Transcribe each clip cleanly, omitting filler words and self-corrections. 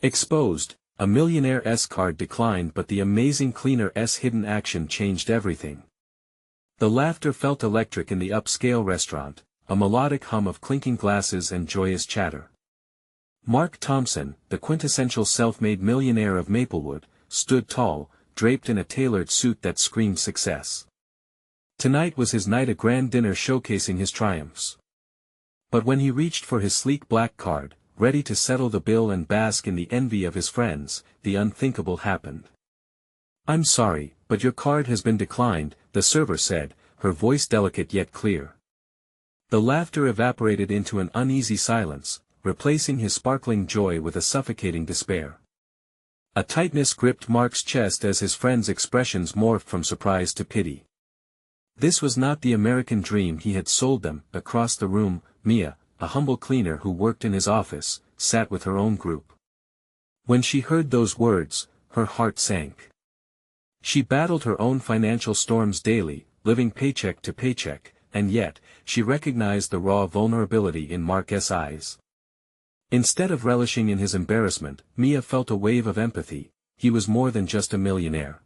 Exposed, a Millionaire's card declined, but the amazing cleaner's hidden action changed everything. The laughter felt electric in the upscale restaurant, a melodic hum of clinking glasses and joyous chatter. Mark Thompson, the quintessential self-made millionaire of Maplewood, stood tall, draped in a tailored suit that screamed success. Tonight was his night, a grand dinner showcasing his triumphs. But when he reached for his sleek black card, ready to settle the bill and bask in the envy of his friends, the unthinkable happened. "I'm sorry, but your card has been declined," the server said, her voice delicate yet clear. The laughter evaporated into an uneasy silence, replacing his sparkling joy with a suffocating despair. A tightness gripped Mark's chest as his friends' expressions morphed from surprise to pity. This was not the American dream he had sold them. Across the room, Mia, a humble cleaner who worked in his office, sat with her own group. When she heard those words, her heart sank. She battled her own financial storms daily, living paycheck to paycheck, and yet, she recognized the raw vulnerability in Mark's eyes. Instead of relishing in his embarrassment, Mia felt a wave of empathy. He was more than just a millionaire.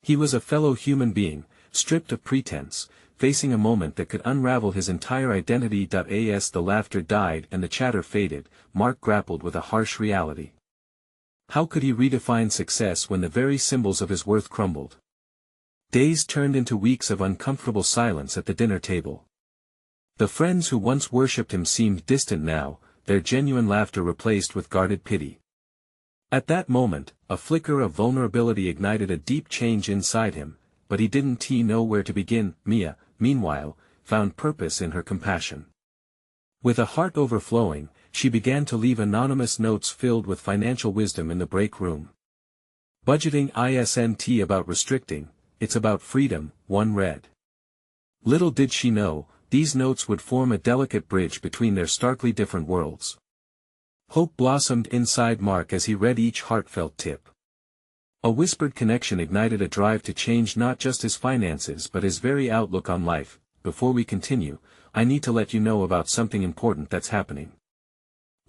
He was a fellow human being, stripped of pretense, facing a moment that could unravel his entire identity. As the laughter died and the chatter faded, Mark grappled with a harsh reality. How could he redefine success when the very symbols of his worth crumbled? Days turned into weeks of uncomfortable silence at the dinner table. The friends who once worshipped him seemed distant now, their genuine laughter replaced with guarded pity. At that moment, a flicker of vulnerability ignited a deep change inside him, but he didn't know where to begin. Mia, meanwhile, found purpose in her compassion. With a heart overflowing, she began to leave anonymous notes filled with financial wisdom in the break room. "Budgeting isn't about restricting, it's about freedom," one read. Little did she know, these notes would form a delicate bridge between their starkly different worlds. Hope blossomed inside Mark as he read each heartfelt tip. A whispered connection ignited a drive to change not just his finances but his very outlook on life. Before we continue, I need to let you know about something important that's happening.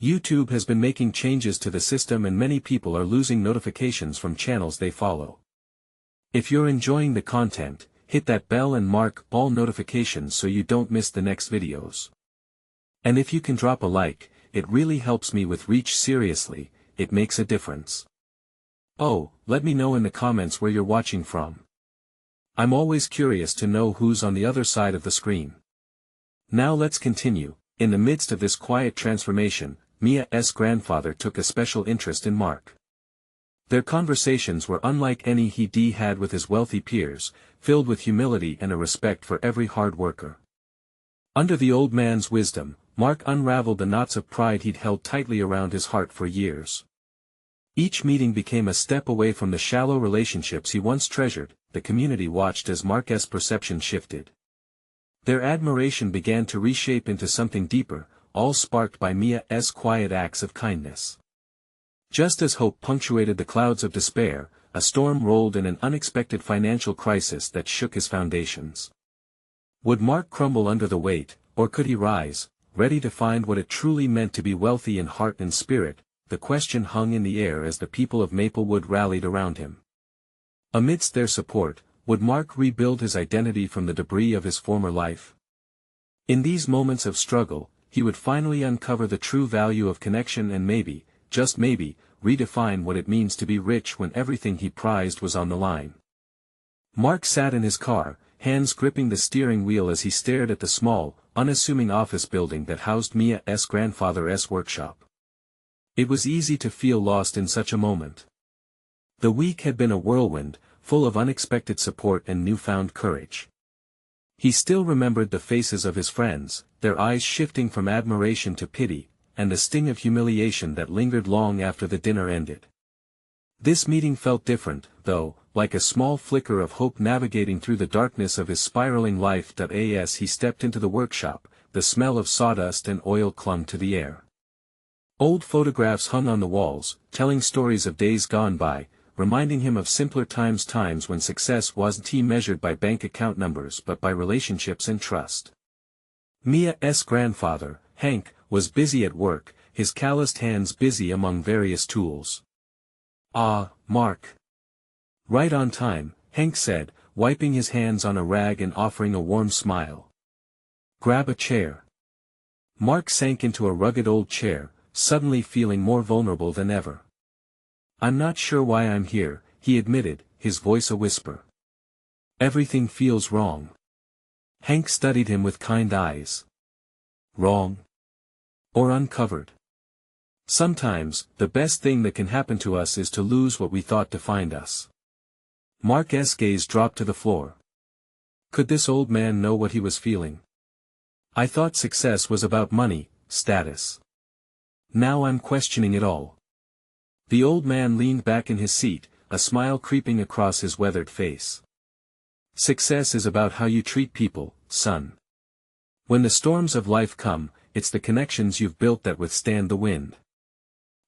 YouTube has been making changes to the system and many people are losing notifications from channels they follow. If you're enjoying the content, hit that bell and mark all notifications so you don't miss the next videos. And if you can drop a like, it really helps me with reach. Seriously, it makes a difference. Oh, let me know in the comments where you're watching from. I'm always curious to know who's on the other side of the screen. Now let's continue. In the midst of this quiet transformation, Mia's grandfather took a special interest in Mark. Their conversations were unlike any he'd had with his wealthy peers, filled with humility and a respect for every hard worker. Under the old man's wisdom, Mark unraveled the knots of pride he'd held tightly around his heart for years. Each meeting became a step away from the shallow relationships he once treasured. The community watched as Mark's perception shifted. Their admiration began to reshape into something deeper, all sparked by Mia's quiet acts of kindness. Just as hope punctuated the clouds of despair, a storm rolled in, an unexpected financial crisis that shook his foundations. Would Mark crumble under the weight, or could he rise, ready to find what it truly meant to be wealthy in heart and spirit? The question hung in the air as the people of Maplewood rallied around him. Amidst their support, would Mark rebuild his identity from the debris of his former life? In these moments of struggle, he would finally uncover the true value of connection and maybe, just maybe, redefine what it means to be rich when everything he prized was on the line. Mark sat in his car, hands gripping the steering wheel as he stared at the small, unassuming office building that housed Mia's grandfather's workshop. It was easy to feel lost in such a moment. The week had been a whirlwind, full of unexpected support and newfound courage. He still remembered the faces of his friends, their eyes shifting from admiration to pity, and the sting of humiliation that lingered long after the dinner ended. This meeting felt different, though, like a small flicker of hope navigating through the darkness of his spiraling life. As he stepped into the workshop, the smell of sawdust and oil clung to the air. Old photographs hung on the walls, telling stories of days gone by, reminding him of simpler times when success wasn't measured by bank account numbers but by relationships and trust. Mia's grandfather, Hank, was busy at work, his calloused hands busy among various tools. "Ah, Mark." "Right on time," Hank said, wiping his hands on a rag and offering a warm smile. "Grab a chair." Mark sank into a rugged old chair, suddenly feeling more vulnerable than ever. "I'm not sure why I'm here," he admitted, his voice a whisper. "Everything feels wrong." Hank studied him with kind eyes. "Wrong? Or uncovered? Sometimes, the best thing that can happen to us is to lose what we thought defined us." Mark's gaze dropped to the floor. Could this old man know what he was feeling? "I thought success was about money, status. Now I'm questioning it all." The old man leaned back in his seat, a smile creeping across his weathered face. "Success is about how you treat people, son. When the storms of life come, it's the connections you've built that withstand the wind."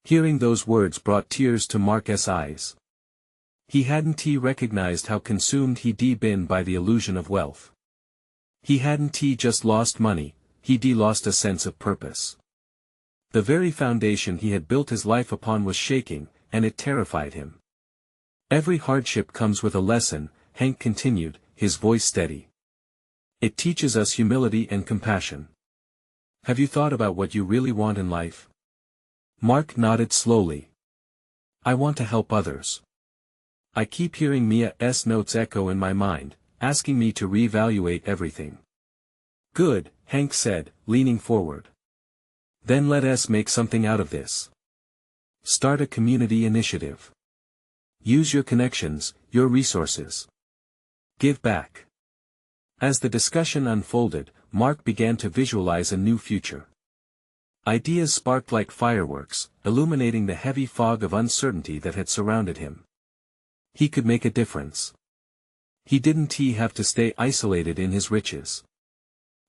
Hearing those words brought tears to Mark's eyes. He hadn't recognized how consumed he'd been by the illusion of wealth. He hadn't just lost money, he'd lost a sense of purpose. The very foundation he had built his life upon was shaking, and it terrified him. "Every hardship comes with a lesson," Hank continued, his voice steady. "It teaches us humility and compassion. Have you thought about what you really want in life?" Mark nodded slowly. "I want to help others. I keep hearing Mia's notes echo in my mind, asking me to reevaluate everything." "Good," Hank said, leaning forward. "Then let us make something out of this. Start a community initiative. Use your connections, your resources. Give back." As the discussion unfolded, Mark began to visualize a new future. Ideas sparked like fireworks, illuminating the heavy fog of uncertainty that had surrounded him. He could make a difference. He didn't have to stay isolated in his riches.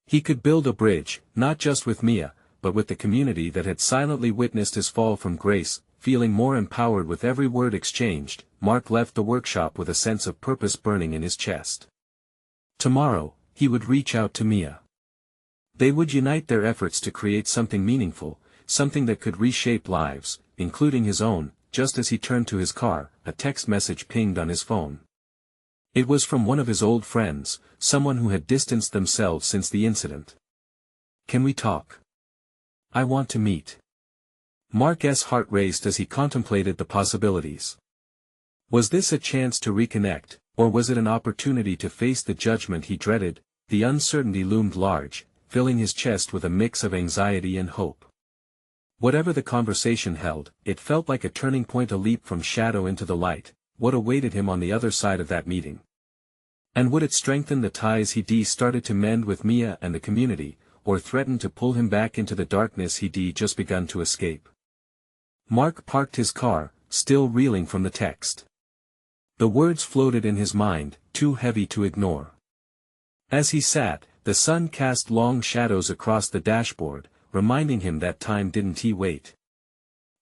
He could build a bridge, not just with Mia, but with the community that had silently witnessed his fall from grace. Feeling more empowered with every word exchanged, Mark left the workshop with a sense of purpose burning in his chest. Tomorrow, he would reach out to Mia. They would unite their efforts to create something meaningful, something that could reshape lives, including his own. Just as he turned to his car, a text message pinged on his phone. It was from one of his old friends, someone who had distanced themselves since the incident. "Can we talk? I want to meet." Mark's heart raced as he contemplated the possibilities. Was this a chance to reconnect, or was it an opportunity to face the judgment he dreaded? The uncertainty loomed large, filling his chest with a mix of anxiety and hope. Whatever the conversation held, it felt like a turning point, a leap from shadow into the light. What awaited him on the other side of that meeting? And would it strengthen the ties he'd started to mend with Mia and the community, or threaten to pull him back into the darkness he'd just begun to escape? Mark parked his car, still reeling from the text. The words floated in his mind, too heavy to ignore. As he sat, the sun cast long shadows across the dashboard, reminding him that time didn't wait.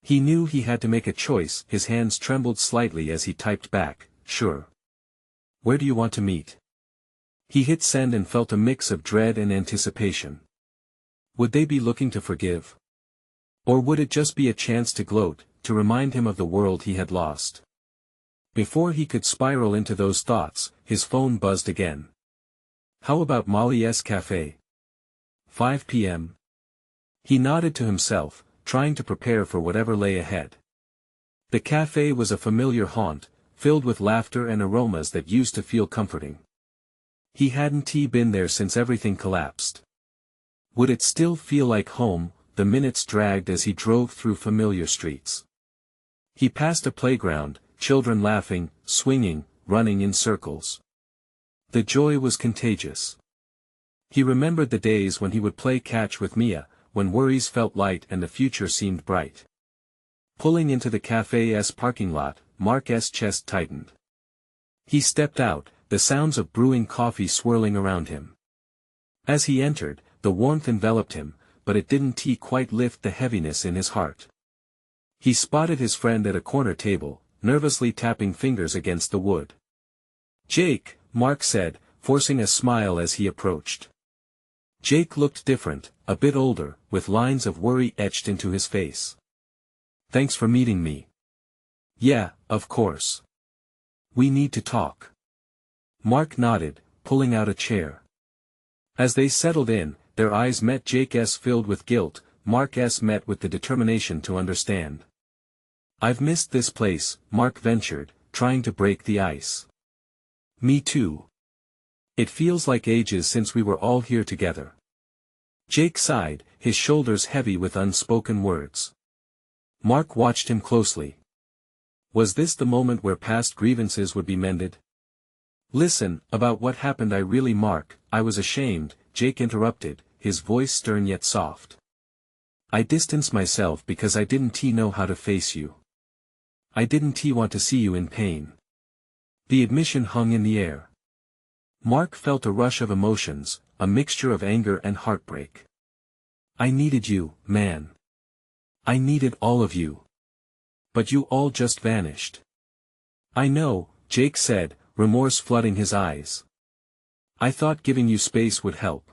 He knew he had to make a choice. His hands trembled slightly as he typed back, "Sure. Where do you want to meet?" He hit send and felt a mix of dread and anticipation. Would they be looking to forgive? Or would it just be a chance to gloat, to remind him of the world he had lost? Before he could spiral into those thoughts, his phone buzzed again. How about Molly's Cafe? 5 p.m. He nodded to himself, trying to prepare for whatever lay ahead. The cafe was a familiar haunt, filled with laughter and aromas that used to feel comforting. He hadn't been there since everything collapsed. Would it still feel like home? The minutes dragged as he drove through familiar streets. He passed a playground, children laughing, swinging, running in circles. The joy was contagious. He remembered the days when he would play catch with Mia, when worries felt light and the future seemed bright. Pulling into the cafe's parking lot, Mark's chest tightened. He stepped out, the sounds of brewing coffee swirling around him. As he entered, the warmth enveloped him, but it didn't quite lift the heaviness in his heart. He spotted his friend at a corner table, nervously tapping fingers against the wood. "Jake," Mark said, forcing a smile as he approached. Jake looked different, a bit older, with lines of worry etched into his face. Thanks for meeting me. Yeah, of course. We need to talk. Mark nodded, pulling out a chair. As they settled in, their eyes met. Jake's filled with guilt, Mark's met with the determination to understand. I've missed this place, Mark ventured, trying to break the ice. Me too. It feels like ages since we were all here together. Jake sighed, his shoulders heavy with unspoken words. Mark watched him closely. Was this the moment where past grievances would be mended? Listen, about what happened Mark, I was ashamed, Jake interrupted, his voice stern yet soft. I distanced myself because I didn't know how to face you. I didn't want to see you in pain. The admission hung in the air. Mark felt a rush of emotions, a mixture of anger and heartbreak. I needed you, man. I needed all of you. But you all just vanished. I know, Jake said, remorse flooding his eyes. I thought giving you space would help.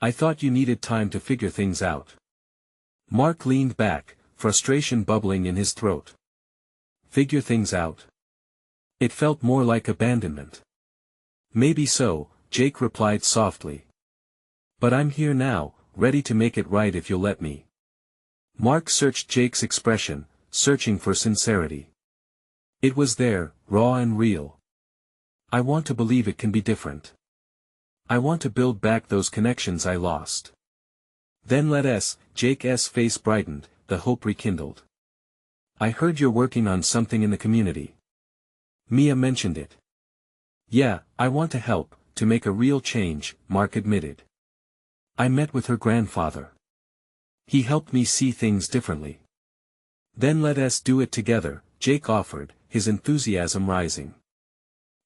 I thought you needed time to figure things out. Mark leaned back, frustration bubbling in his throat. Figure things out? It felt more like abandonment. Maybe so, Jake replied softly. But I'm here now, ready to make it right if you'll let me. Mark searched Jake's expression, searching for sincerity. It was there, raw and real. I want to believe it can be different. I want to build back those connections I lost. Then Jake's face brightened, the hope rekindled. I heard you're working on something in the community. Mia mentioned it. Yeah, I want to help, to make a real change, Mark admitted. I met with her grandfather. He helped me see things differently. Then let us do it together, Jake offered, his enthusiasm rising.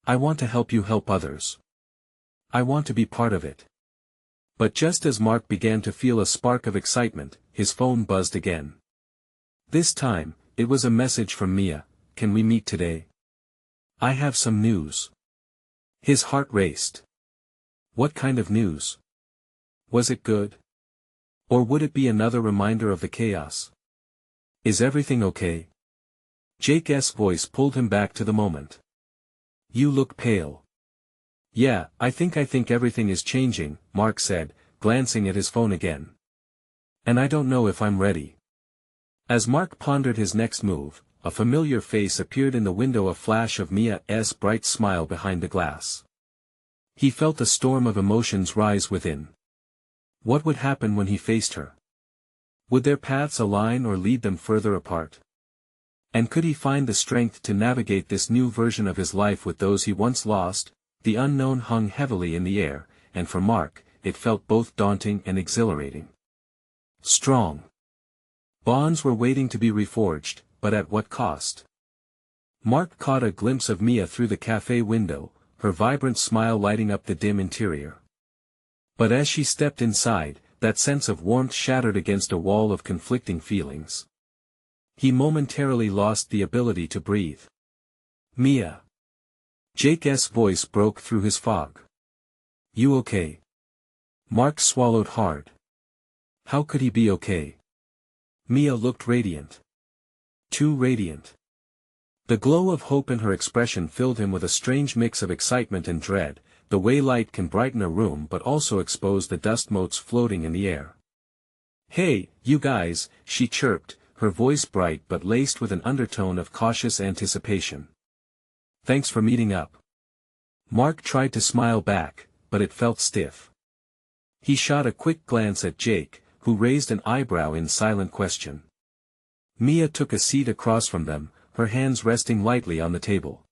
I want to help you help others. I want to be part of it. But just as Mark began to feel a spark of excitement, his phone buzzed again. This time, it was a message from Mia. Can we meet today? I have some news. His heart raced. What kind of news? Was it good? Or would it be another reminder of the chaos? Is everything okay? Jake's voice pulled him back to the moment. You look pale. Yeah, I think everything is changing, Mark said, glancing at his phone again. And I don't know if I'm ready. As Mark pondered his next move, a familiar face appeared in the window, a flash of Mia's bright smile behind the glass. He felt a storm of emotions rise within. What would happen when he faced her? Would their paths align or lead them further apart? And could he find the strength to navigate this new version of his life with those he once lost? The unknown hung heavily in the air, and for Mark, it felt both daunting and exhilarating. Strong bonds were waiting to be reforged, but at what cost? Mark caught a glimpse of Mia through the cafe window, her vibrant smile lighting up the dim interior. But as she stepped inside, that sense of warmth shattered against a wall of conflicting feelings. He momentarily lost the ability to breathe. Mia. Jake's voice broke through his fog. You okay? Mark swallowed hard. How could he be okay? Mia looked radiant. Too radiant. The glow of hope in her expression filled him with a strange mix of excitement and dread, the way light can brighten a room but also expose the dust motes floating in the air. Hey, you guys, she chirped, her voice bright but laced with an undertone of cautious anticipation. Thanks for meeting up. Mark tried to smile back, but it felt stiff. He shot a quick glance at Jake, who raised an eyebrow in silent question. Mia took a seat across from them, her hands resting lightly on the table.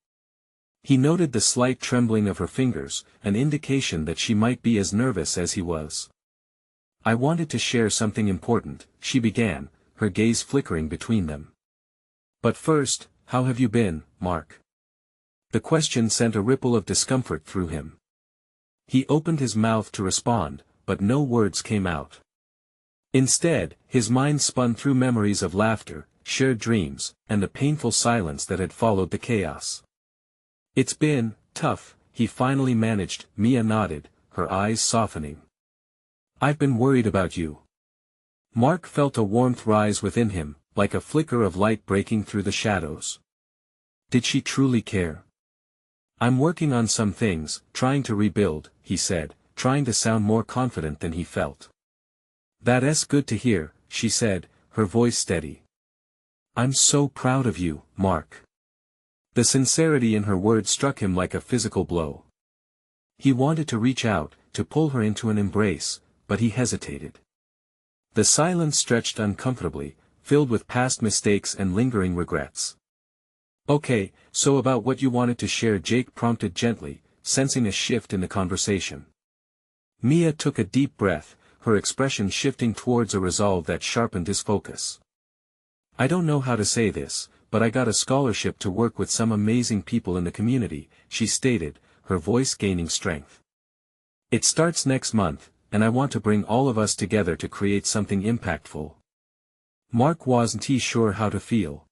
He noted the slight trembling of her fingers, an indication that she might be as nervous as he was. I wanted to share something important, she began, her gaze flickering between them. But first, how have you been, Mark? The question sent a ripple of discomfort through him. He opened his mouth to respond, but no words came out. Instead, his mind spun through memories of laughter, shared dreams, and the painful silence that had followed the chaos. It's been tough, he finally managed. Mia nodded, her eyes softening. I've been worried about you. Mark felt a warmth rise within him, like a flicker of light breaking through the shadows. Did she truly care? I'm working on some things, trying to rebuild, he said, trying to sound more confident than he felt. That's good to hear, she said, her voice steady. I'm so proud of you, Mark. The sincerity in her words struck him like a physical blow. He wanted to reach out, to pull her into an embrace, but he hesitated. The silence stretched uncomfortably, filled with past mistakes and lingering regrets. Okay, so about what you wanted to share, Jake prompted gently, sensing a shift in the conversation. Mia took a deep breath, her expression shifting towards a resolve that sharpened his focus. I don't know how to say this, but I got a scholarship to work with some amazing people in the community, she stated, her voice gaining strength. It starts next month, and I want to bring all of us together to create something impactful. Mark wasn't sure how to feel.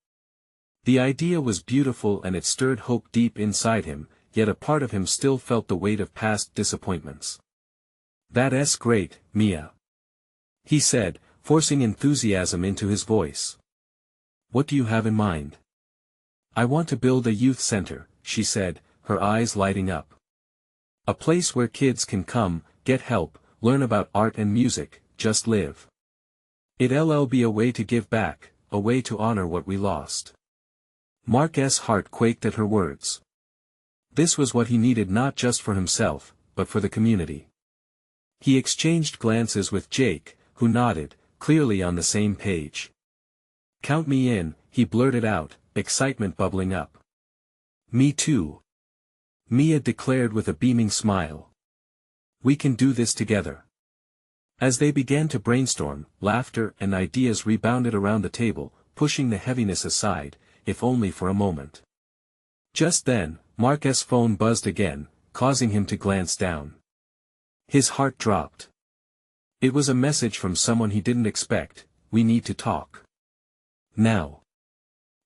The idea was beautiful and it stirred hope deep inside him, yet a part of him still felt the weight of past disappointments. That's great, Mia. He said, forcing enthusiasm into his voice. What do you have in mind? I want to build a youth center, she said, her eyes lighting up. A place where kids can come, get help, learn about art and music, just live. It'll be a way to give back, a way to honor what we lost. Mark's heart quaked at her words. This was what he needed, not just for himself, but for the community. He exchanged glances with Jake, who nodded, clearly on the same page. Count me in, he blurted out, excitement bubbling up. Me too. Mia declared with a beaming smile. We can do this together. As they began to brainstorm, laughter and ideas rebounded around the table, pushing the heaviness aside, if only for a moment. Just then, Mark's phone buzzed again, causing him to glance down. His heart dropped. It was a message from someone he didn't expect. We need to talk. Now.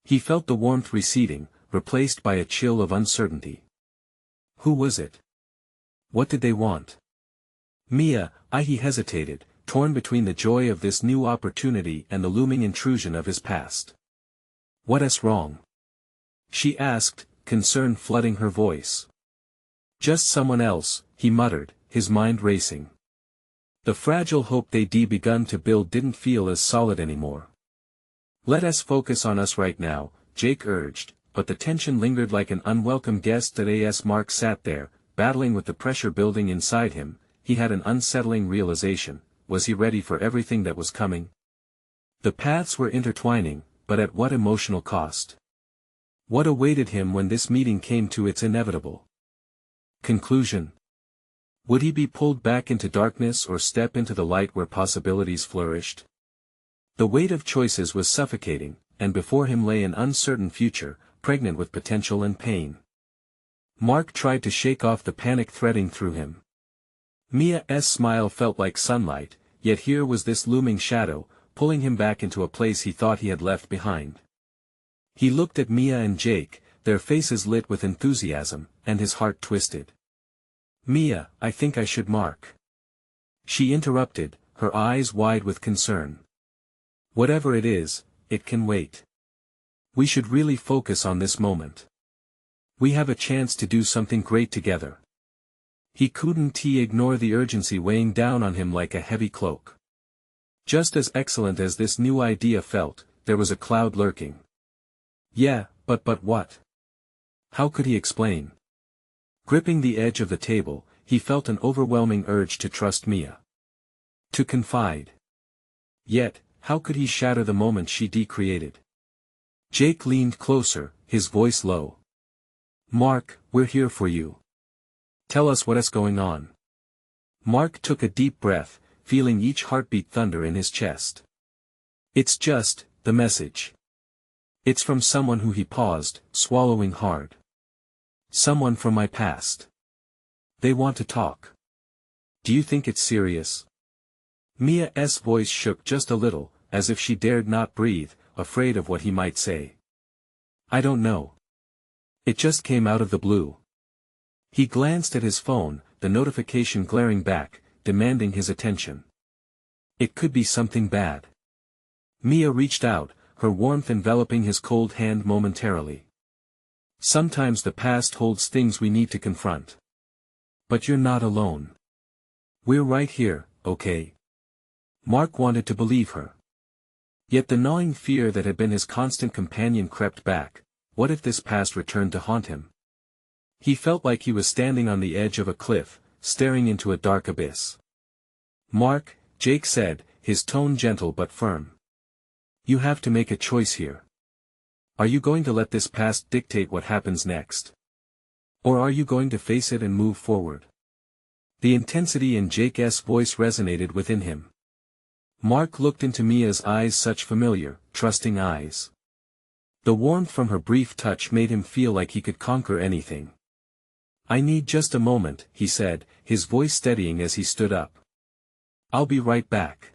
He felt the warmth receding, replaced by a chill of uncertainty. Who was it? What did they want? Mia, he hesitated, torn between the joy of this new opportunity and the looming intrusion of his past. What's wrong? She asked, concern flooding her voice. Just someone else, he muttered, his mind racing. The fragile hope they'd begun to build didn't feel as solid anymore. Let us focus on us right now, Jake urged, but the tension lingered like an unwelcome guest. As Mark sat there, battling with the pressure building inside him, he had an unsettling realization. Was he ready for everything that was coming? The paths were intertwining, but at what emotional cost? What awaited him when this meeting came to its inevitable conclusion? Would he be pulled back into darkness or step into the light where possibilities flourished? The weight of choices was suffocating, and before him lay an uncertain future, pregnant with potential and pain. Mark tried to shake off the panic threading through him. Mia's smile felt like sunlight, yet here was this looming shadow, pulling him back into a place he thought he had left behind. He looked at Mia and Jake, their faces lit with enthusiasm, and his heart twisted. Mia, I think I should. Mark. She interrupted, her eyes wide with concern. Whatever it is, it can wait. We should really focus on this moment. We have a chance to do something great together. He couldn't ignore the urgency weighing down on him like a heavy cloak. Just as excellent as this new idea felt, there was a cloud lurking. Yeah, but what? How could he explain? Gripping the edge of the table, he felt an overwhelming urge to trust Mia. To confide. Yet, how could he shatter the moment she created? Jake leaned closer, his voice low. Mark, we're here for you. Tell us what's going on. Mark took a deep breath, feeling each heartbeat thunder in his chest. It's just, the message. It's from someone who. He paused, swallowing hard. Someone from my past. They want to talk. Do you think it's serious? Mia's voice shook just a little, as if she dared not breathe, afraid of what he might say. I don't know. It just came out of the blue. He glanced at his phone, the notification glaring back, demanding his attention. It could be something bad. Mia reached out, her warmth enveloping his cold hand momentarily. Sometimes the past holds things we need to confront. But you're not alone. We're right here, okay? Mark wanted to believe her. Yet the gnawing fear that had been his constant companion crept back. What if this past returned to haunt him? He felt like he was standing on the edge of a cliff, staring into a dark abyss. Mark, Jake said, his tone gentle but firm. You have to make a choice here. Are you going to let this past dictate what happens next? Or are you going to face it and move forward? The intensity in Jake's voice resonated within him. Mark looked into Mia's eyes, such familiar, trusting eyes. The warmth from her brief touch made him feel like he could conquer anything. I need just a moment, he said, his voice steadying as he stood up. I'll be right back.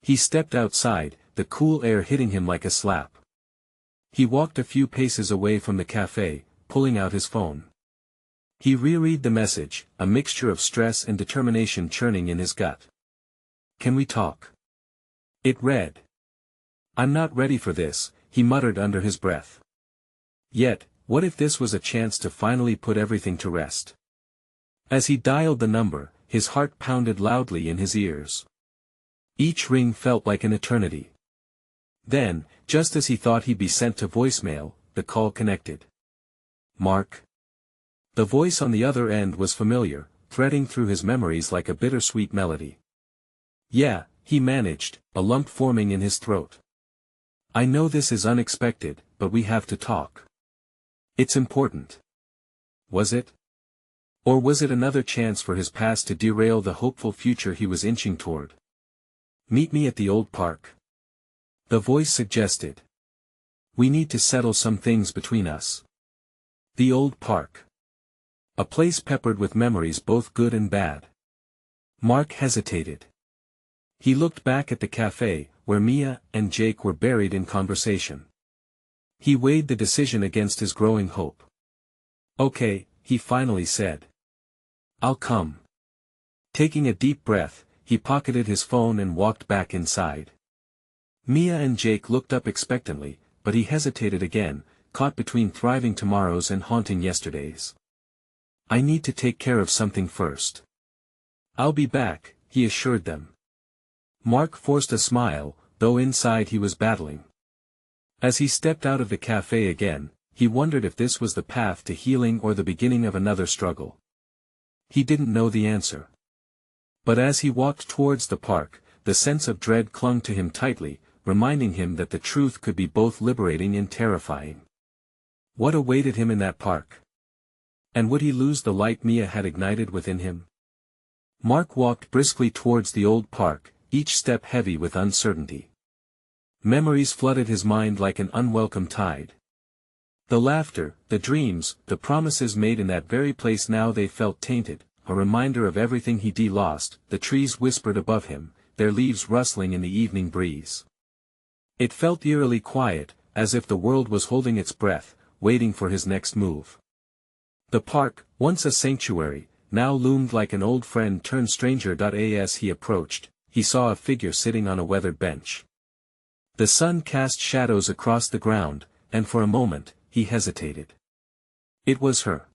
He stepped outside, the cool air hitting him like a slap. He walked a few paces away from the cafe, pulling out his phone. He reread the message, a mixture of stress and determination churning in his gut. Can we talk? It read. I'm not ready for this, he muttered under his breath. Yet, what if this was a chance to finally put everything to rest? As he dialed the number, his heart pounded loudly in his ears. Each ring felt like an eternity. Then, just as he thought he'd be sent to voicemail, the call connected. Mark. The voice on the other end was familiar, threading through his memories like a bittersweet melody. Yeah, he managed, a lump forming in his throat. I know this is unexpected, but we have to talk. It's important. Was it? Or was it another chance for his past to derail the hopeful future he was inching toward? Meet me at the old park. The voice suggested. We need to settle some things between us. The old park. A place peppered with memories both good and bad. Mark hesitated. He looked back at the cafe, where Mia and Jake were buried in conversation. He weighed the decision against his growing hope. Okay, he finally said. I'll come. Taking a deep breath, he pocketed his phone and walked back inside. Mia and Jake looked up expectantly, but he hesitated again, caught between thriving tomorrows and haunting yesterdays. I need to take care of something first. I'll be back, he assured them. Mark forced a smile, though inside he was battling. As he stepped out of the cafe again, he wondered if this was the path to healing or the beginning of another struggle. He didn't know the answer. But as he walked towards the park, the sense of dread clung to him tightly, reminding him that the truth could be both liberating and terrifying. What awaited him in that park? And would he lose the light Mia had ignited within him? Mark walked briskly towards the old park, each step heavy with uncertainty. Memories flooded his mind like an unwelcome tide. The laughter, the dreams, the promises made in that very place, now they felt tainted, a reminder of everything he'd lost. The trees whispered above him, their leaves rustling in the evening breeze. It felt eerily quiet, as if the world was holding its breath, waiting for his next move. The park, once a sanctuary, now loomed like an old friend turned stranger. As he approached, he saw a figure sitting on a weathered bench. The sun cast shadows across the ground, and for a moment, he hesitated. It was her.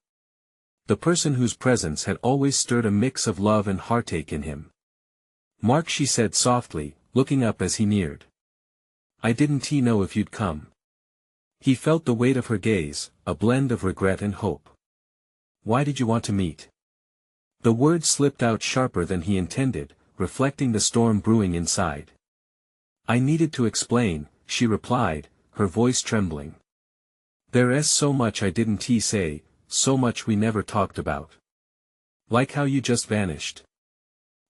The person whose presence had always stirred a mix of love and heartache in him. Mark, she said softly, looking up as he neared. I didn't know if you'd come. He felt the weight of her gaze, a blend of regret and hope. Why did you want to meet? The words slipped out sharper than he intended, reflecting the storm brewing inside. I needed to explain, she replied, her voice trembling. There's so much I didn't say, so much we never talked about. Like how you just vanished.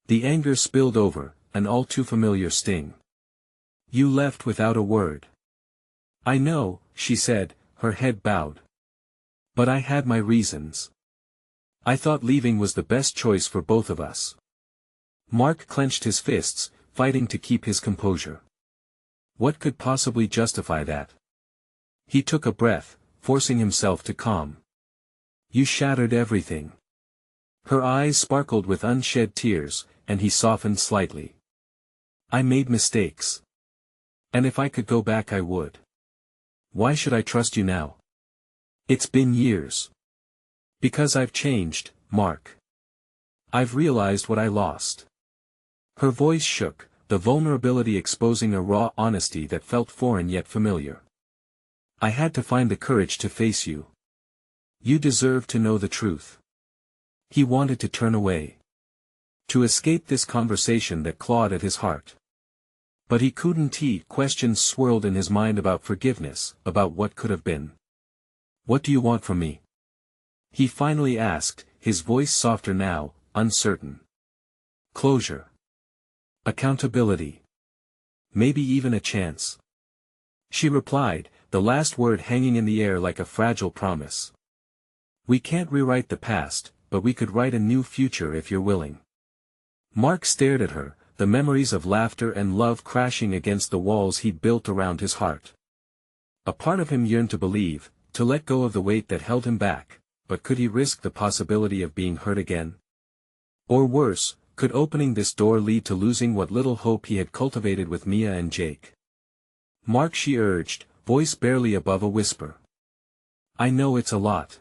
The anger spilled over, an all too familiar sting. You left without a word. I know, she said, her head bowed. But I had my reasons. I thought leaving was the best choice for both of us. Mark clenched his fists, fighting to keep his composure. What could possibly justify that? He took a breath, forcing himself to calm. You shattered everything. Her eyes sparkled with unshed tears, and he softened slightly. I made mistakes. And if I could go back I would. Why should I trust you now? It's been years. Because I've changed, Mark. I've realized what I lost. Her voice shook, the vulnerability exposing a raw honesty that felt foreign yet familiar. I had to find the courage to face you. You deserve to know the truth. He wanted to turn away. To escape this conversation that clawed at his heart. But he couldn't. Questions swirled in his mind about forgiveness, about what could have been. What do you want from me? He finally asked, his voice softer now, uncertain. Closure. Accountability. Maybe even a chance. She replied, the last word hanging in the air like a fragile promise. We can't rewrite the past, but we could write a new future if you're willing. Mark stared at her, the memories of laughter and love crashing against the walls he'd built around his heart. A part of him yearned to believe, to let go of the weight that held him back, but could he risk the possibility of being hurt again? Or worse, could opening this door lead to losing what little hope he had cultivated with Mia and Jake? Mark, she urged, voice barely above a whisper. I know it's a lot.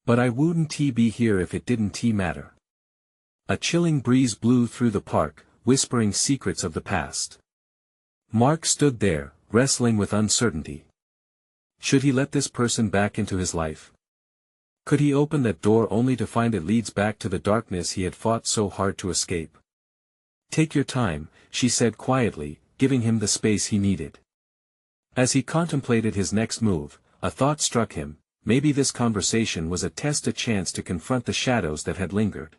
But I wouldn't be here if it didn't matter. A chilling breeze blew through the park, whispering secrets of the past. Mark stood there, wrestling with uncertainty. Should he let this person back into his life? Could he open that door only to find it leads back to the darkness he had fought so hard to escape? Take your time, she said quietly, giving him the space he needed. As he contemplated his next move, a thought struck him, maybe this conversation was a test, a chance to confront the shadows that had lingered.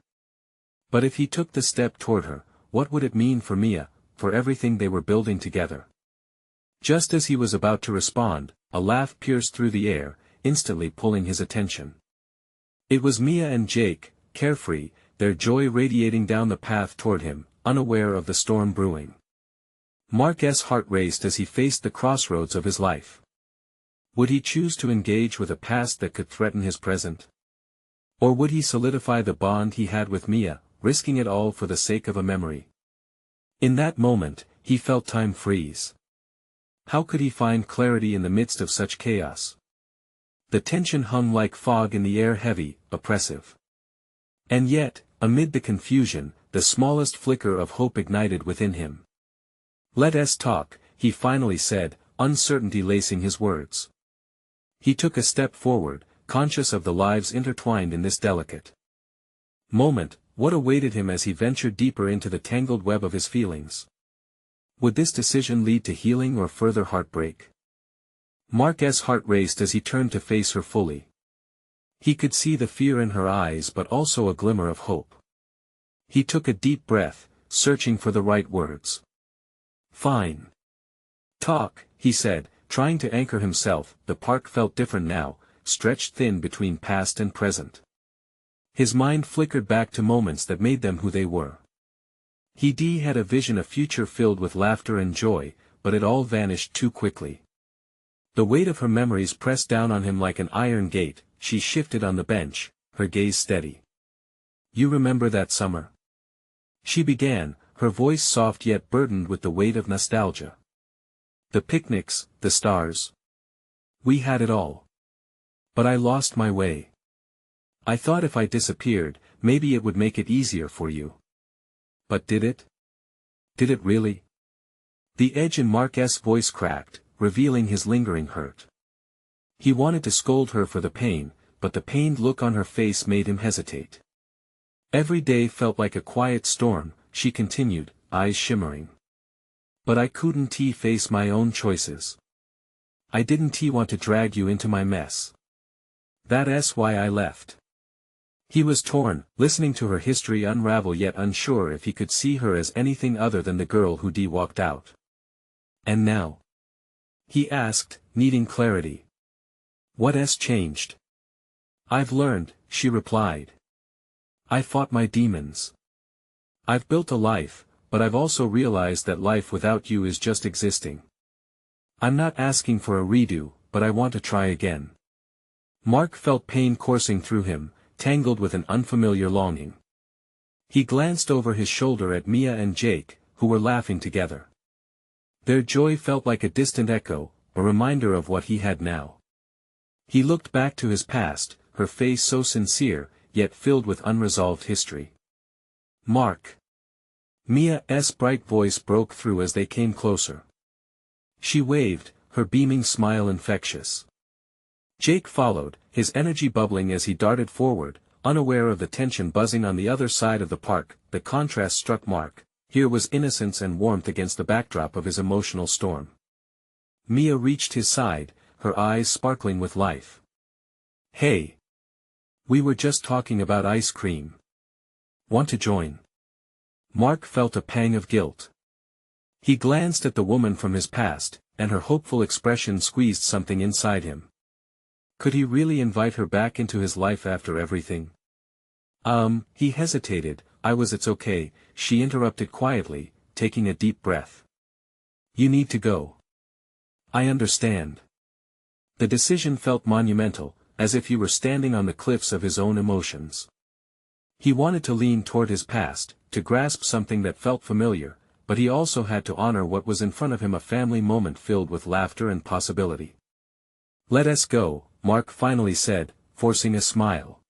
But if he took the step toward her, what would it mean for Mia, for everything they were building together? Just as he was about to respond, a laugh pierced through the air, instantly pulling his attention. It was Mia and Jake, carefree, their joy radiating down the path toward him, unaware of the storm brewing. Mark's heart raced as he faced the crossroads of his life. Would he choose to engage with a past that could threaten his present? Or would he solidify the bond he had with Mia, risking it all for the sake of a memory? In that moment, he felt time freeze. How could he find clarity in the midst of such chaos? The tension hung like fog in the air, heavy, oppressive. And yet, amid the confusion, the smallest flicker of hope ignited within him. Let's talk, he finally said, uncertainty lacing his words. He took a step forward, conscious of the lives intertwined in this delicate moment. What awaited him as he ventured deeper into the tangled web of his feelings? Would this decision lead to healing or further heartbreak? Mark's heart raced as he turned to face her fully. He could see the fear in her eyes but also a glimmer of hope. He took a deep breath, searching for the right words. Fine. Talk, he said, trying to anchor himself. The park felt different now, stretched thin between past and present. His mind flickered back to moments that made them who they were. He had a vision, a future filled with laughter and joy, but it all vanished too quickly. The weight of her memories pressed down on him like an iron gate. She shifted on the bench, her gaze steady. You remember that summer? She began, her voice soft yet burdened with the weight of nostalgia. The picnics, the stars. We had it all. But I lost my way. I thought if I disappeared, maybe it would make it easier for you. But did it? Did it really? The edge in Mark's voice cracked, revealing his lingering hurt. He wanted to scold her for the pain, but the pained look on her face made him hesitate. Every day felt like a quiet storm, she continued, eyes shimmering. But I couldn't face my own choices. I didn't want to drag you into my mess. That's why I left. He was torn, listening to her history unravel yet unsure if he could see her as anything other than the girl who walked out. And now? He asked, needing clarity. What's changed? I've learned, she replied. I fought my demons. I've built a life, but I've also realized that life without you is just existing. I'm not asking for a redo, but I want to try again. Mark felt pain coursing through him, tangled with an unfamiliar longing. He glanced over his shoulder at Mia and Jake, who were laughing together. Their joy felt like a distant echo, a reminder of what he had now. He looked back to his past, her face so sincere, yet filled with unresolved history. Mark. Mia's bright voice broke through as they came closer. She waved, her beaming smile infectious. Jake followed, his energy bubbling as he darted forward, unaware of the tension buzzing on the other side of the park. The contrast struck Mark. Here was innocence and warmth against the backdrop of his emotional storm. Mia reached his side, her eyes sparkling with life. Hey! We were just talking about ice cream. Want to join? Mark felt a pang of guilt. He glanced at the woman from his past, and her hopeful expression squeezed something inside him. Could he really invite her back into his life after everything? He hesitated. It's okay, she interrupted quietly, taking a deep breath. You need to go. I understand. The decision felt monumental, as if he were standing on the cliffs of his own emotions. He wanted to lean toward his past, to grasp something that felt familiar, but he also had to honor what was in front of him, a family moment filled with laughter and possibility. Let us go, Mark finally said, forcing a smile.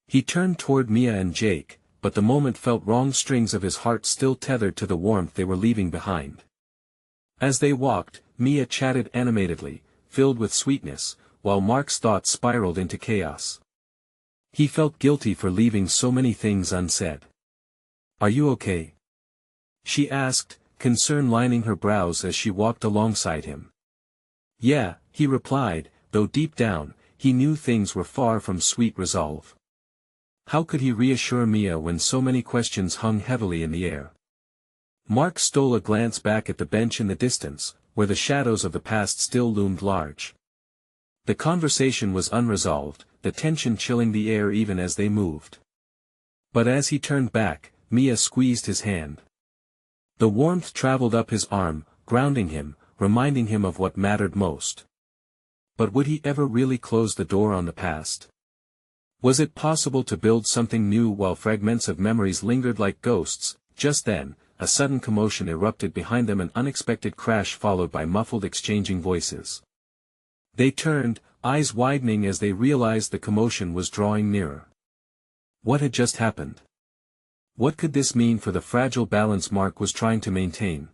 He turned toward Mia and Jake, but the moment felt wrong, strings of his heart still tethered to the warmth they were leaving behind. As they walked, Mia chatted animatedly, filled with sweetness, while Mark's thoughts spiraled into chaos. He felt guilty for leaving so many things unsaid. Are you okay? She asked, concern lining her brows as she walked alongside him. Yeah, he replied, though deep down, he knew things were far from sweet resolve. How could he reassure Mia when so many questions hung heavily in the air? Mark stole a glance back at the bench in the distance, where the shadows of the past still loomed large. The conversation was unresolved, the tension chilling the air even as they moved. But as he turned back, Mia squeezed his hand. The warmth traveled up his arm, grounding him, reminding him of what mattered most. But would he ever really close the door on the past? Was it possible to build something new while fragments of memories lingered like ghosts? Just then, a sudden commotion erupted behind them, an unexpected crash followed by muffled exchanging voices. They turned, eyes widening as they realized the commotion was drawing nearer. What had just happened? What could this mean for the fragile balance Mark was trying to maintain?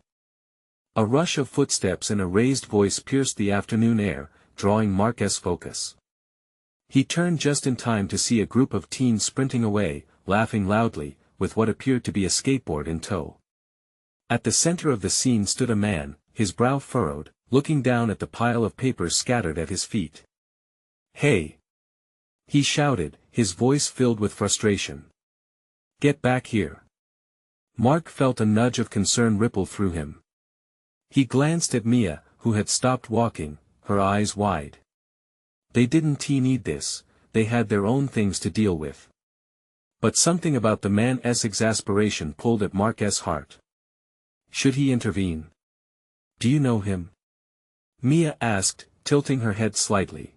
A rush of footsteps and a raised voice pierced the afternoon air, drawing Mark's focus. He turned just in time to see a group of teens sprinting away, laughing loudly, with what appeared to be a skateboard in tow. At the center of the scene stood a man, his brow furrowed, looking down at the pile of papers scattered at his feet. Hey! He shouted, his voice filled with frustration. Get back here. Mark felt a nudge of concern ripple through him. He glanced at Mia, who had stopped walking, her eyes wide. They didn't need this, they had their own things to deal with. But something about the man's exasperation pulled at Mark's heart. Should he intervene? Do you know him? Mia asked, tilting her head slightly.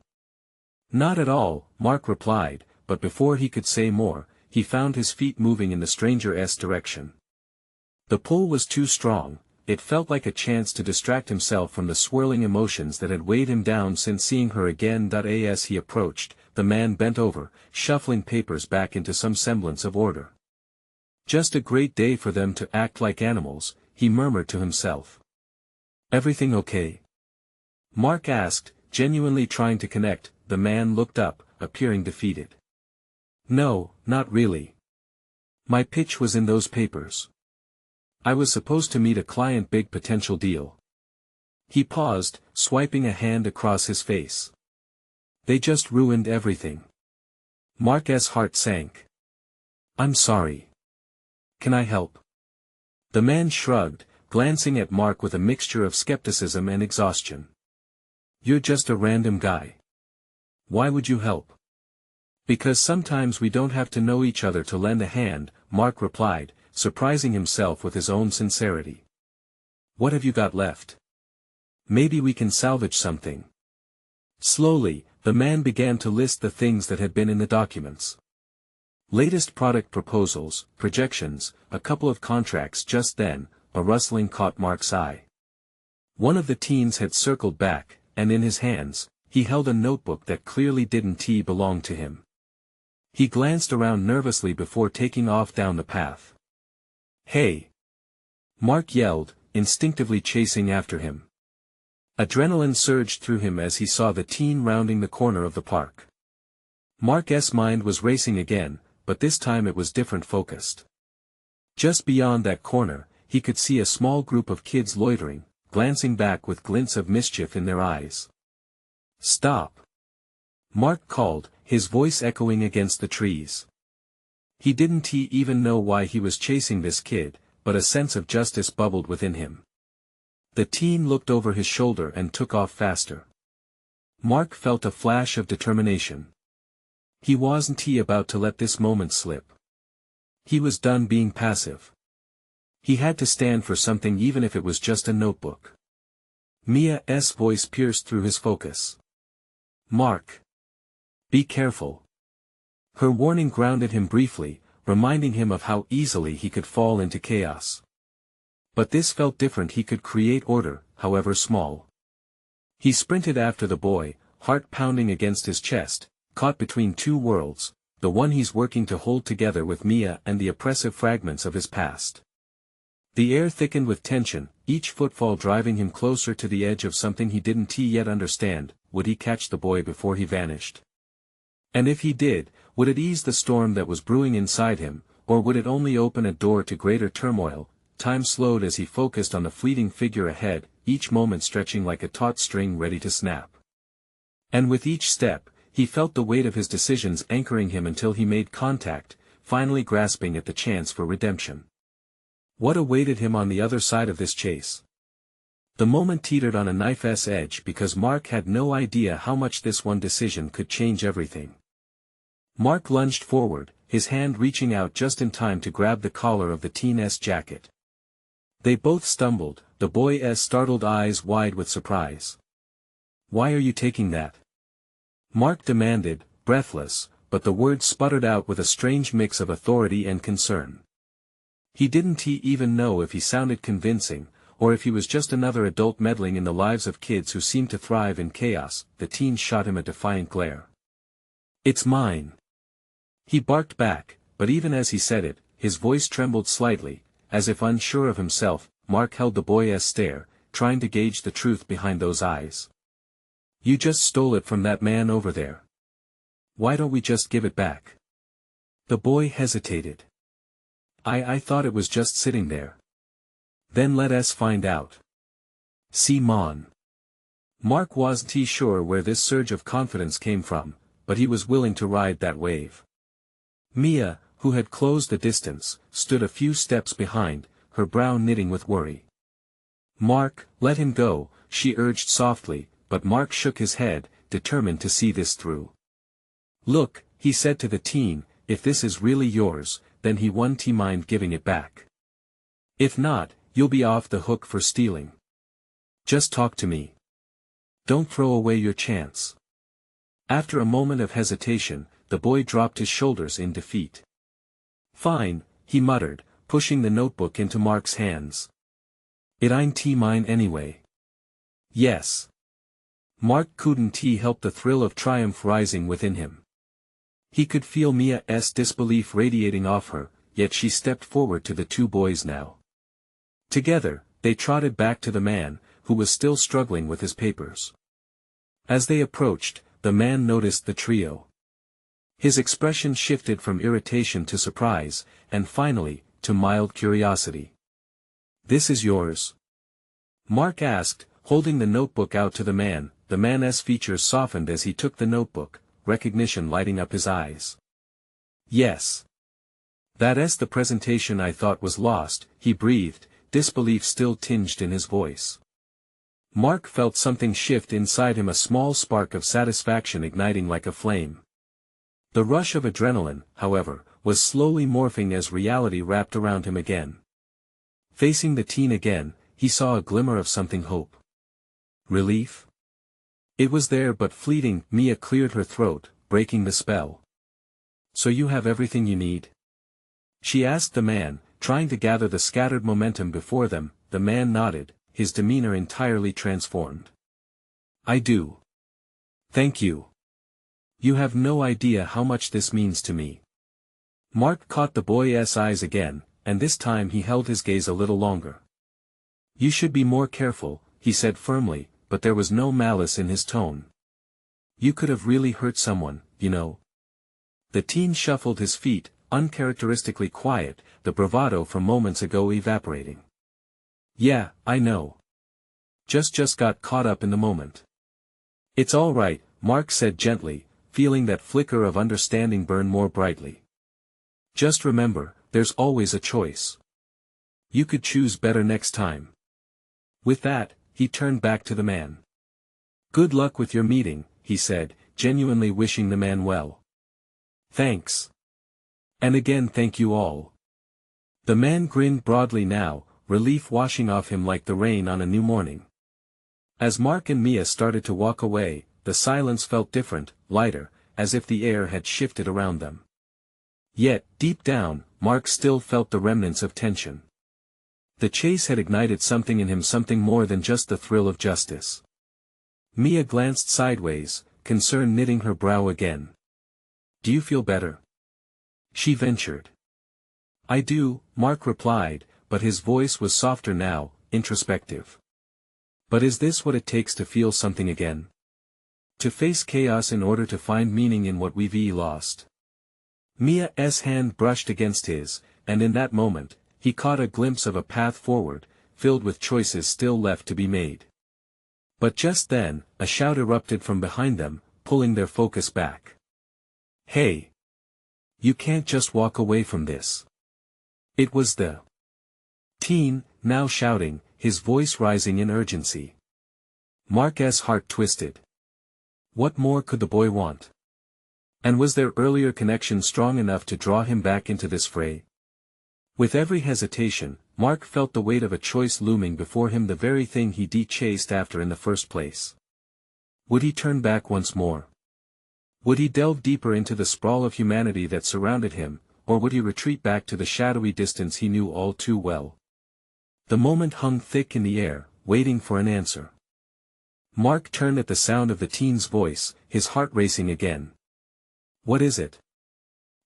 Not at all, Mark replied, but before he could say more, he found his feet moving in the stranger's direction. The pull was too strong. It felt like a chance to distract himself from the swirling emotions that had weighed him down since seeing her again. As he approached, the man bent over, shuffling papers back into some semblance of order. Just a great day for them to act like animals, he murmured to himself. Everything okay? Mark asked, genuinely trying to connect. The man looked up, appearing defeated. No, not really. My pitch was in those papers. I was supposed to meet a client, big potential deal. He paused, swiping a hand across his face. They just ruined everything. Mark's heart sank. I'm sorry. Can I help? The man shrugged, glancing at Mark with a mixture of skepticism and exhaustion. You're just a random guy. Why would you help? Because sometimes we don't have to know each other to lend a hand, Mark replied, surprising himself with his own sincerity. What have you got left? Maybe we can salvage something. Slowly, the man began to list the things that had been in the documents. Latest product proposals, projections, a couple of contracts. Just then, a rustling caught Mark's eye. One of the teens had circled back, and in his hands, he held a notebook that clearly didn't belong to him. He glanced around nervously before taking off down the path. "Hey!" Mark yelled, instinctively chasing after him. Adrenaline surged through him as he saw the teen rounding the corner of the park. Mark's mind was racing again, but this time it was different focused. Just beyond that corner, he could see a small group of kids loitering, glancing back with glints of mischief in their eyes. "Stop!" Mark called, his voice echoing against the trees. He didn't even know why he was chasing this kid, but a sense of justice bubbled within him. The teen looked over his shoulder and took off faster. Mark felt a flash of determination. He wasn't about to let this moment slip. He was done being passive. He had to stand for something even if it was just a notebook. Mia's voice pierced through his focus. "Mark! Be careful." Her warning grounded him briefly, reminding him of how easily he could fall into chaos. But this felt different. He could create order, however small. He sprinted after the boy, heart pounding against his chest, caught between two worlds, the one he's working to hold together with Mia and the oppressive fragments of his past. The air thickened with tension, each footfall driving him closer to the edge of something he didn't yet understand. Would he catch the boy before he vanished? And if he did, would it ease the storm that was brewing inside him, or would it only open a door to greater turmoil? Time slowed as he focused on the fleeting figure ahead, each moment stretching like a taut string ready to snap. And with each step, he felt the weight of his decisions anchoring him until he made contact, finally grasping at the chance for redemption. What awaited him on the other side of this chase? The moment teetered on a knife's edge because Mark had no idea how much this one decision could change everything. Mark lunged forward, his hand reaching out just in time to grab the collar of the teen's jacket. They both stumbled, the boy's startled eyes wide with surprise. "Why are you taking that?" Mark demanded, breathless, but the words sputtered out with a strange mix of authority and concern. He didn't even know if he sounded convincing, or if he was just another adult meddling in the lives of kids who seemed to thrive in chaos. The teen shot him a defiant glare. "It's mine!" He barked back, but even as he said it, his voice trembled slightly, as if unsure of himself. Mark held the boy's stare, trying to gauge the truth behind those eyes. "You just stole it from that man over there. Why don't we just give it back?" The boy hesitated. I thought it was just sitting there." "Then let us find out." "Simon." Mark wasn't sure where this surge of confidence came from, but he was willing to ride that wave. Mia, who had closed the distance, stood a few steps behind, her brow knitting with worry. "Mark, let him go," she urged softly, but Mark shook his head, determined to see this through. "Look," he said to the teen, "if this is really yours, then he won't mind giving it back. If not, you'll be off the hook for stealing. Just talk to me. Don't throw away your chance." After a moment of hesitation, the boy dropped his shoulders in defeat. "Fine," he muttered, pushing the notebook into Mark's hands. "It ain't mine anyway." "Yes." Mark couldn't help the thrill of triumph rising within him. He could feel Mia's disbelief radiating off her, yet she stepped forward to the two boys now. Together, they trotted back to the man, who was still struggling with his papers. As they approached, the man noticed the trio. His expression shifted from irritation to surprise, and finally, to mild curiosity. "This is yours?" Mark asked, holding the notebook out to the man. The man's features softened as he took the notebook, recognition lighting up his eyes. "Yes. That's the presentation I thought was lost," he breathed, disbelief still tinged in his voice. Mark felt something shift inside him, a small spark of satisfaction igniting like a flame. The rush of adrenaline, however, was slowly morphing as reality wrapped around him again. Facing the teen again, he saw a glimmer of something: hope. Relief? It was there but fleeting. Mia cleared her throat, breaking the spell. "So you have everything you need?" she asked the man, trying to gather the scattered momentum before them. The man nodded, his demeanor entirely transformed. I do. Thank you. You have no idea how much this means to me. Mark caught the boy's eyes again, and this time he held his gaze a little longer. You should be more careful, he said firmly, but there was no malice in his tone. You could have really hurt someone, you know. The teen shuffled his feet, uncharacteristically quiet, the bravado from moments ago evaporating. Yeah, I know. Just got caught up in the moment. It's all right, Mark said gently, feeling that flicker of understanding burn more brightly. Just remember, there's always a choice. You could choose better next time. With that, he turned back to the man. Good luck with your meeting, he said, genuinely wishing the man well. Thanks. And again thank you all. The man grinned broadly now, relief washing off him like the rain on a new morning. As Mark and Mia started to walk away, the silence felt different, lighter, as if the air had shifted around them. Yet, deep down, Mark still felt the remnants of tension. The chase had ignited something in him, something more than just the thrill of justice. Mia glanced sideways, concern knitting her brow again. Do you feel better? She ventured. I do, Mark replied, but his voice was softer now, introspective. But is this what it takes to feel something again? To face chaos in order to find meaning in what we've lost? Mia's hand brushed against his, and in that moment, he caught a glimpse of a path forward, filled with choices still left to be made. But just then, a shout erupted from behind them, pulling their focus back. Hey! You can't just walk away from this. It was the teen, now shouting, his voice rising in urgency. Mark's heart twisted. What more could the boy want? And was their earlier connection strong enough to draw him back into this fray? With every hesitation, Mark felt the weight of a choice looming before him, the very thing he chased after in the first place. Would he turn back once more? Would he delve deeper into the sprawl of humanity that surrounded him, or would he retreat back to the shadowy distance he knew all too well? The moment hung thick in the air, waiting for an answer. Mark turned at the sound of the teen's voice, his heart racing again. What is it?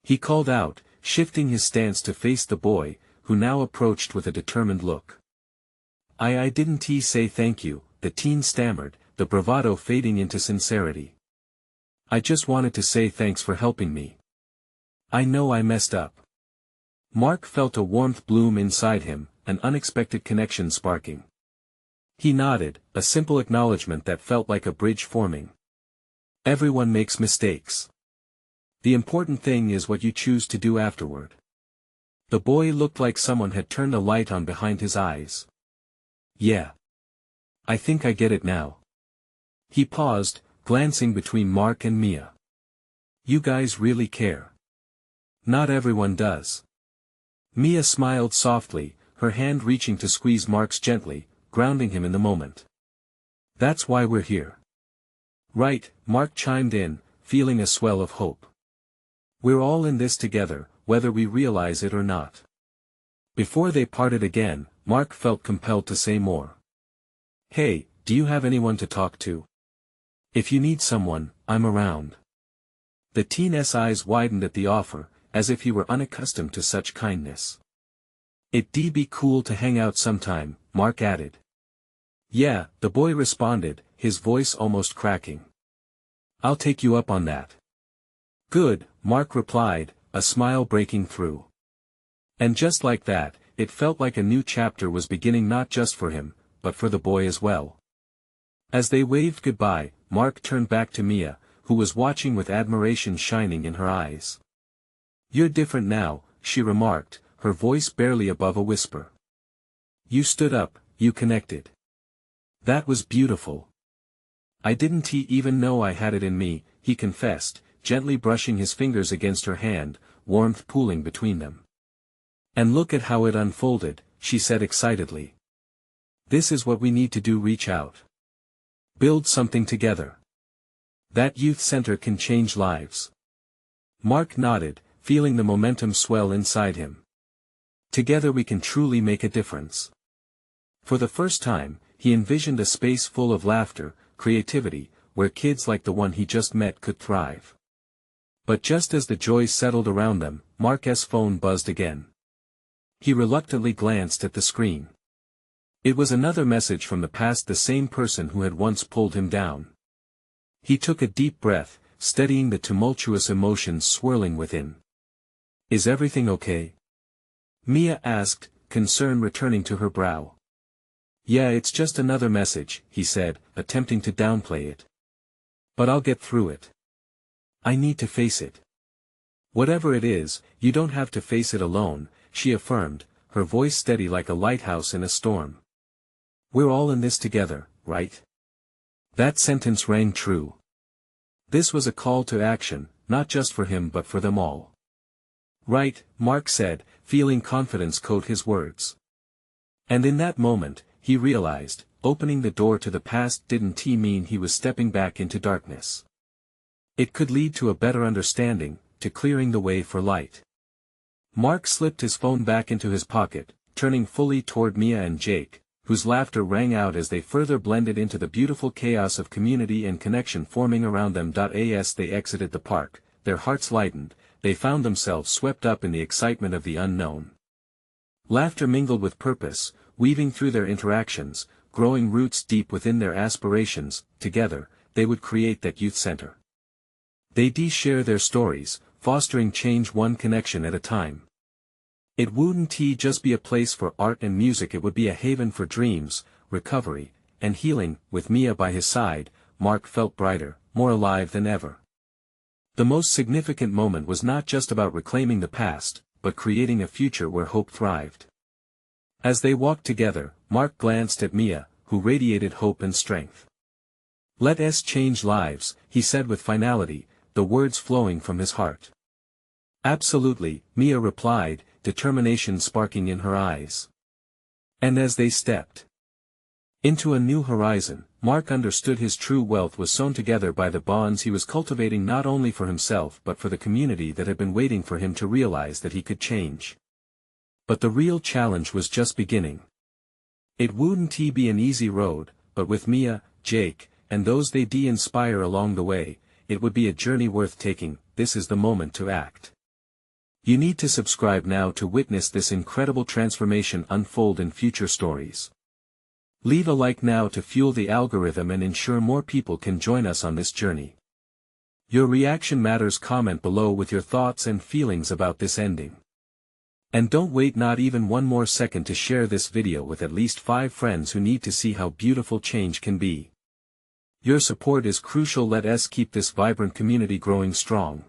He called out, shifting his stance to face the boy, who now approached with a determined look. I didn't say thank you, the teen stammered, the bravado fading into sincerity. I just wanted to say thanks for helping me. I know I messed up. Mark felt a warmth bloom inside him, an unexpected connection sparking. He nodded, a simple acknowledgement that felt like a bridge forming. Everyone makes mistakes. The important thing is what you choose to do afterward. The boy looked like someone had turned a light on behind his eyes. Yeah. I think I get it now. He paused, glancing between Mark and Mia. You guys really care. Not everyone does. Mia smiled softly, her hand reaching to squeeze Mark's gently, grounding him in the moment. That's why we're here. Right, Mark chimed in, feeling a swell of hope. We're all in this together, whether we realize it or not. Before they parted again, Mark felt compelled to say more. Hey, do you have anyone to talk to? If you need someone, I'm around. The teen's eyes widened at the offer, as if he were unaccustomed to such kindness. It'd be cool to hang out sometime, Mark added. Yeah, the boy responded, his voice almost cracking. I'll take you up on that. Good, Mark replied, a smile breaking through. And just like that, it felt like a new chapter was beginning, not just for him, but for the boy as well. As they waved goodbye, Mark turned back to Mia, who was watching with admiration shining in her eyes. You're different now, she remarked, her voice barely above a whisper. You stood up, you connected. That was beautiful. I didn't even know I had it in me, he confessed, gently brushing his fingers against her hand, warmth pooling between them. And look at how it unfolded, she said excitedly. This is what we need to do, reach out. Build something together. That youth center can change lives. Mark nodded, feeling the momentum swell inside him. Together we can truly make a difference. For the first time, he envisioned a space full of laughter, creativity, where kids like the one he just met could thrive. But just as the joy settled around them, Mark's phone buzzed again. He reluctantly glanced at the screen. It was another message from the past, the same person who had once pulled him down. He took a deep breath, steadying the tumultuous emotions swirling within. "Is everything okay?" Mia asked, concern returning to her brow. "Yeah, it's just another message," he said, attempting to downplay it. "But I'll get through it. I need to face it." "Whatever it is, you don't have to face it alone," she affirmed, her voice steady like a lighthouse in a storm. "We're all in this together, right?" That sentence rang true. This was a call to action, not just for him but for them all. "Right," Mark said, feeling confidence coat his words. And in that moment, he realized, opening the door to the past didn't mean he was stepping back into darkness. It could lead to a better understanding, to clearing the way for light. Mark slipped his phone back into his pocket, turning fully toward Mia and Jake, whose laughter rang out as they further blended into the beautiful chaos of community and connection forming around them. As they exited the park, their hearts lightened, they found themselves swept up in the excitement of the unknown. Laughter mingled with purpose, weaving through their interactions, growing roots deep within their aspirations. Together, they would create that youth center. They'd share their stories, fostering change one connection at a time. It wouldn't just be a place for art and music, it would be a haven for dreams, recovery, and healing. With Mia by his side, Mark felt brighter, more alive than ever. The most significant moment was not just about reclaiming the past, but creating a future where hope thrived. As they walked together, Mark glanced at Mia, who radiated hope and strength. "Let us change lives," he said with finality, the words flowing from his heart. "Absolutely," Mia replied, determination sparking in her eyes. And as they stepped into a new horizon, Mark understood his true wealth was sewn together by the bonds he was cultivating, not only for himself but for the community that had been waiting for him to realize that he could change. But the real challenge was just beginning. It wouldn't be an easy road, but with Mia, Jake, and those they'd inspire along the way, it would be a journey worth taking. This is the moment to act. You need to subscribe now to witness this incredible transformation unfold in future stories. Leave a like now to fuel the algorithm and ensure more people can join us on this journey. Your reaction matters. Comment below with your thoughts and feelings about this ending. And don't wait not even one more second to share this video with at least 5 friends who need to see how beautiful change can be. Your support is crucial. Let us keep this vibrant community growing strong.